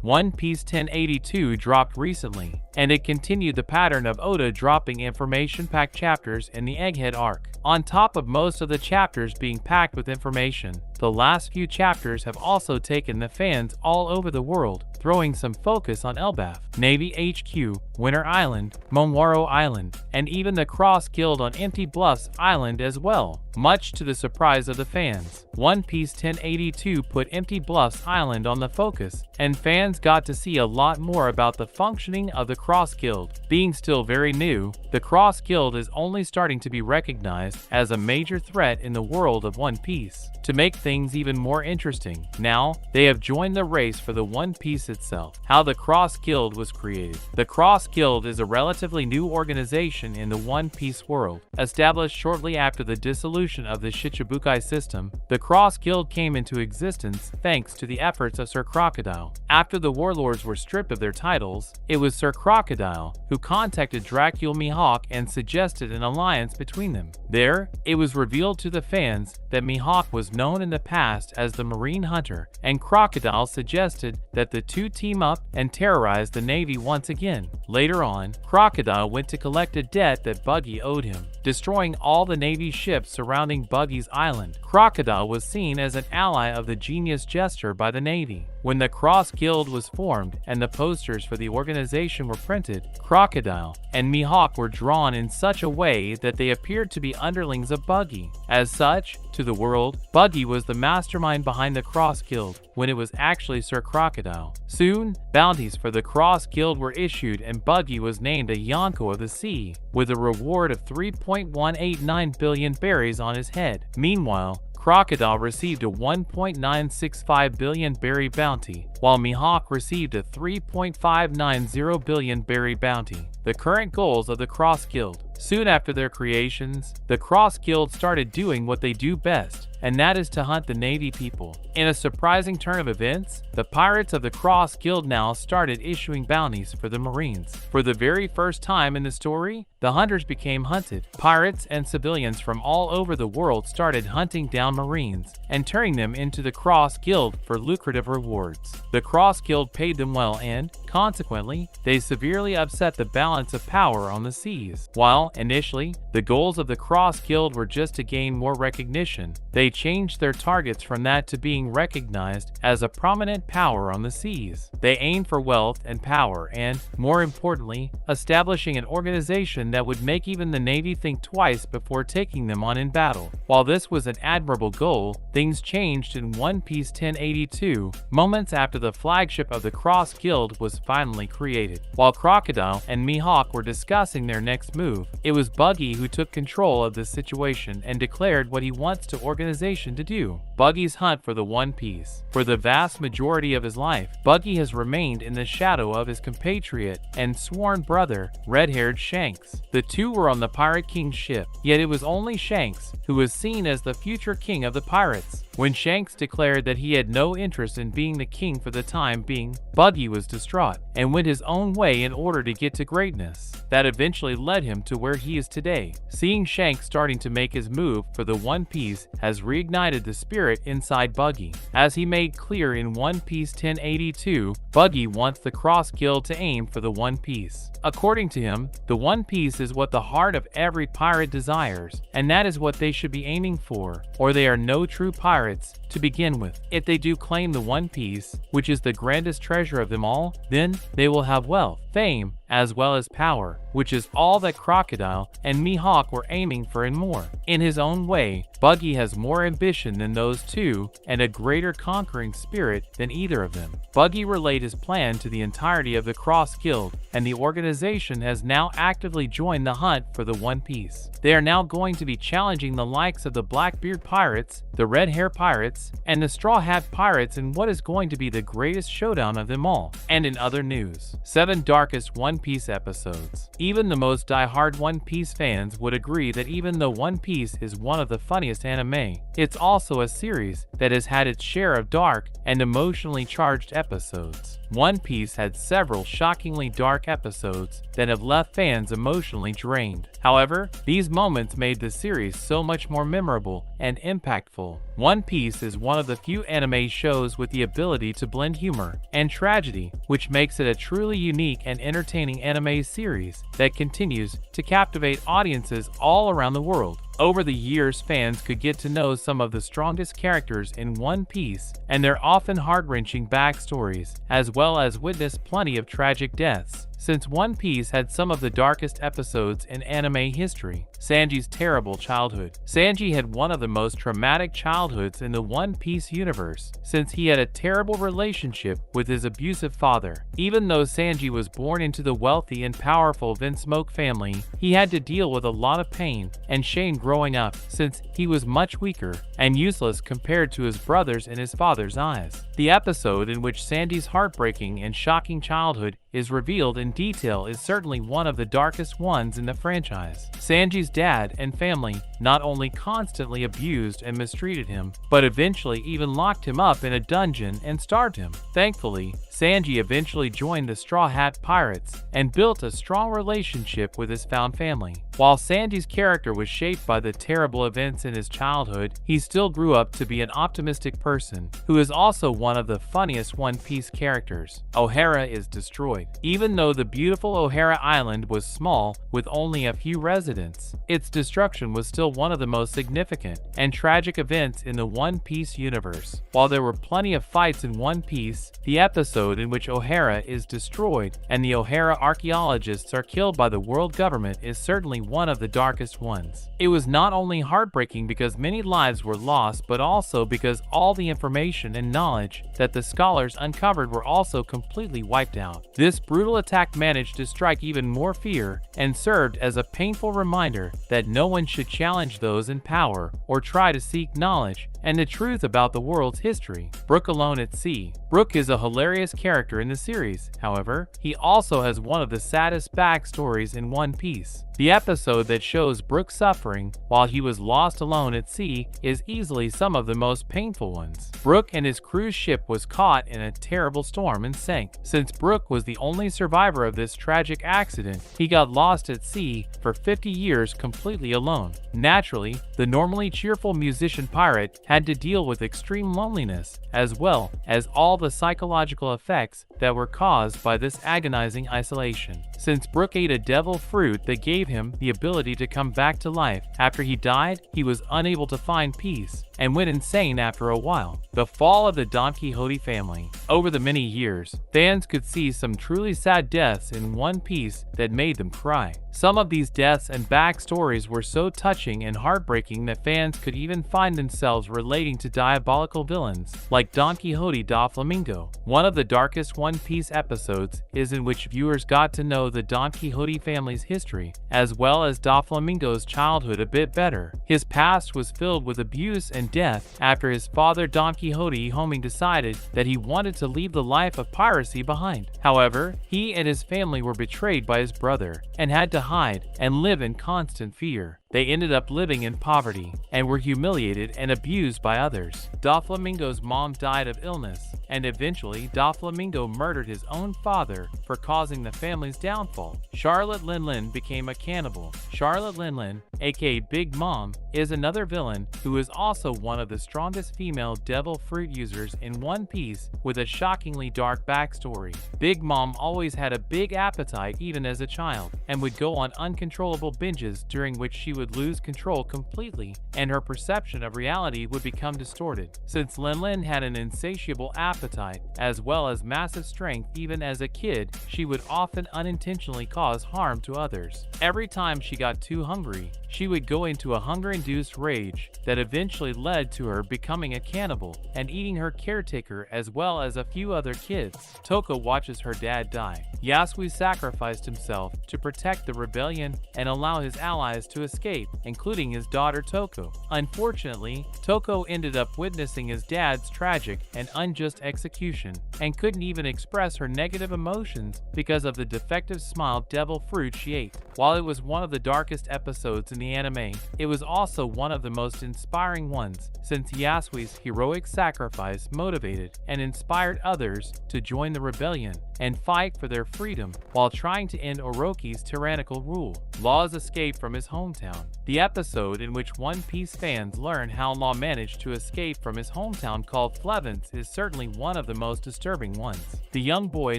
One Piece 1082 dropped recently, and it continued the pattern of Oda dropping information-packed chapters in the Egghead arc. On top of most of the chapters being packed with information, the last few chapters have also taken the fans all over the world, throwing some focus on Elbaf, Navy HQ, Winter Island, Momoro Island, and even the Cross Guild on Empty Bluffs Island as well. Much to the surprise of the fans, One Piece 1082 put Empty Bluffs Island on the focus, and fans got to see a lot more about the functioning of the Cross Guild. Being still very new, the Cross Guild is only starting to be recognized as a major threat in the world of One Piece. To make things even more interesting, now they have joined the race for the One Piece itself. How the Cross Guild was created. The Cross Guild is a relatively new organization in the One Piece world. Established shortly after the dissolution of the Shichibukai system, the Cross Guild came into existence thanks to the efforts of Sir Crocodile. After the warlords were stripped of their titles, it was Sir Crocodile who contacted Dracula Mihawk and suggested an alliance between them. There, it was revealed to the fans that Mihawk was known in the past as the Marine Hunter, and Crocodile suggested that the two team up and terrorize the Navy once again. Later on, Crocodile went to collect a debt that Buggy owed him, destroying all the Navy ships surrounding Buggy's island. Crocodile was seen as an ally of the genius Jester by the Navy. When the Cross Guild was formed and the posters for the organization were printed, Crocodile and Mihawk were drawn in such a way that they appeared to be underlings of Buggy. As such, to the world, Buggy was the mastermind behind the Cross Guild, when it was actually Sir Crocodile. Soon, bounties for the Cross Guild were issued and Buggy was named a Yonko of the Sea, with a reward of 3.189 billion berries on his head. Meanwhile, Crocodile received a 1.965 billion berry bounty, while Mihawk received a 3.590 billion berry bounty. The current goals of the Cross Guild. Soon after their creations, the Cross Guild started doing what they do best, and that is to hunt the Navy people. In a surprising turn of events, the pirates of the Cross Guild now started issuing bounties for the Marines. For the very first time in the story, the hunters became hunted. Pirates and civilians from all over the world started hunting down Marines and turning them into the Cross Guild for lucrative rewards. The Cross Guild paid them well and, consequently, they severely upset the balance of power on the seas. While, initially, the goals of the Cross Guild were just to gain more recognition, they changed their targets from that to being recognized as a prominent power on the seas. They aimed for wealth and power and, more importantly, establishing an organization that would make even the Navy think twice before taking them on in battle. While this was an admirable goal, things changed in One Piece 1082, moments after the flagship of the Cross Guild was finally created. While Crocodile and Mihawk were discussing their next move, it was Buggy who took control of the situation and declared what he wants the organization to do. Buggy's hunt for the One Piece. For the vast majority of his life, Buggy has remained in the shadow of his compatriot and sworn brother, red-haired Shanks. The two were on the Pirate King's ship, yet it was only Shanks who was seen as the future king of the pirates. When Shanks declared that he had no interest in being the king for the time being, Buggy was distraught and went his own way in order to get to greatness. That eventually led him to where he is today. Seeing Shanks starting to make his move for the One Piece has reignited the spirit inside Buggy. As he made clear in One Piece 1082, Buggy wants the Cross Guild to aim for the One Piece. According to him, the One Piece is what the heart of every pirate desires, and that is what they should be aiming for, or they are no true pirates to begin with. If they do claim the One Piece, which is the grandest treasure of them all, then they will have wealth, fame, as well as power, which is all that Crocodile and Mihawk were aiming for and more. In his own way, Buggy has more ambition than those two and a greater conquering spirit than either of them. Buggy relayed his plan to the entirety of the Cross Guild, and the organization has now actively joined the hunt for the One Piece. They are now going to be challenging the likes of the Blackbeard Pirates, the Red Hair Pirates, and the Straw Hat Pirates in what is going to be the greatest showdown of them all. And in other news, 7 darkest One Piece episodes. Even the most die-hard One Piece fans would agree that even though One Piece is one of the funniest anime, it's also a series that has had its share of dark and emotionally charged episodes. One Piece had several shockingly dark episodes that have left fans emotionally drained. However, these moments made the series so much more memorable and impactful. One Piece is one of the few anime shows with the ability to blend humor and tragedy, which makes it a truly unique and entertaining anime series that continues to captivate audiences all around the world. Over the years, fans could get to know some of the strongest characters in One Piece and their often heart-wrenching backstories, as well as witness plenty of tragic deaths. Since One Piece had some of the darkest episodes in anime history. Sanji's terrible childhood. Sanji had one of the most traumatic childhoods in the One Piece universe, since he had a terrible relationship with his abusive father. Even though Sanji was born into the wealthy and powerful Vinsmoke family, he had to deal with a lot of pain and shame growing up, since he was much weaker and useless compared to his brothers in his father's eyes. The episode in which Sanji's heartbreaking and shocking childhood is revealed in detail is certainly one of the darkest ones in the franchise. Sanji's dad and family not only constantly abused and mistreated him, but eventually even locked him up in a dungeon and starved him. Thankfully, Sanji eventually joined the Straw Hat Pirates and built a strong relationship with his found family. While Sanji's character was shaped by the terrible events in his childhood, he still grew up to be an optimistic person, who is also one of the funniest One Piece characters. Ohara is destroyed. Even though the beautiful Ohara Island was small, with only a few residents, its destruction was still one of the most significant and tragic events in the One Piece universe. While there were plenty of fights in One Piece, the episode in which Ohara is destroyed and the Ohara archaeologists are killed by the world government is certainly one of the darkest ones. It was not only heartbreaking because many lives were lost, but also because all the information and knowledge that the scholars uncovered were also completely wiped out. This brutal attack managed to strike even more fear and served as a painful reminder that no one should challenge those in power or try to seek knowledge and the truth about the world's history. Brook alone at sea. Brook is a hilarious character in the series. However, he also has one of the saddest backstories in One Piece. The episode that shows Brook suffering while he was lost alone at sea is easily some of the most painful ones. Brook and his cruise ship was caught in a terrible storm and sank. Since Brook was the only survivor of this tragic accident, he got lost at sea for 50 years completely alone. Naturally, the normally cheerful musician pirate had to deal with extreme loneliness, as well as all the psychological effects that were caused by this agonizing isolation. Since Brook ate a devil fruit that gave him the ability to come back to life after he died, he was unable to find peace and went insane after a while. The fall of the Don Quixote family. Over the many years, fans could see some truly sad deaths in One Piece that made them cry. Some of these deaths and backstories were so touching and heartbreaking that fans could even find themselves relating to diabolical villains like Don Quixote da Flamingo. One of the darkest One Piece episodes is in which viewers got to know the Don Quixote family's history, as well as da Flamingo's childhood a bit better. His past was filled with abuse and death after his father Don Quixote homing decided that he wanted to leave the life of piracy behind. However, he and his family were betrayed by his brother and had to hide and live in constant fear. They ended up living in poverty and were humiliated and abused by others. Doflamingo's mom died of illness, and eventually Doflamingo murdered his own father for causing the family's downfall. Charlotte Linlin became a cannibal. Charlotte Linlin, aka Big Mom, is another villain who is also one of the strongest female devil fruit users in One Piece with a shockingly dark backstory. Big Mom always had a big appetite even as a child, and would go on uncontrollable binges during which she would lose control completely and her perception of reality would become distorted. Since Linlin had an insatiable appetite as well as massive strength even as a kid, she would often unintentionally cause harm to others. Every time she got too hungry, she would go into a hunger-induced rage that eventually led to her becoming a cannibal and eating her caretaker as well as a few other kids. Toko watches her dad die. Yasui sacrificed himself to protect the rebellion and allow his allies to escape escape, including his daughter Toko. Unfortunately, Toko ended up witnessing his dad's tragic and unjust execution, and couldn't even express her negative emotions because of the defective smile devil fruit she ate. While it was one of the darkest episodes in the anime, it was also one of the most inspiring ones, since Yasui's heroic sacrifice motivated and inspired others to join the rebellion and fight for their freedom while trying to end Orochi's tyrannical rule. Law's escape from his hometown. The episode in which One Piece fans learn how Law managed to escape from his hometown called Flevance is certainly one of the most disturbing ones. The young boy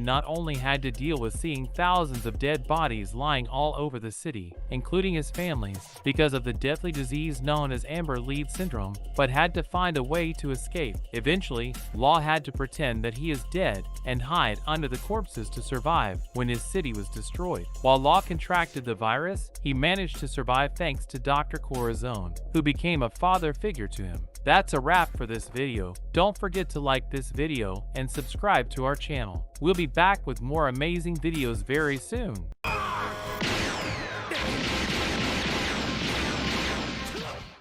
not only had to deal with seeing thousands of dead bodies lying all over the city, including his family's, because of the deadly disease known as Amber Leaf Syndrome, but had to find a way to escape. Eventually, Law had to pretend that he is dead and hide under the corpses to survive when his city was destroyed. While Law contracted the virus, he managed to survive thanks to Dr. Corazon, who became a father figure to him. That's a wrap for this video. Don't forget to like this video and subscribe to our channel. We'll be back with more amazing videos very soon.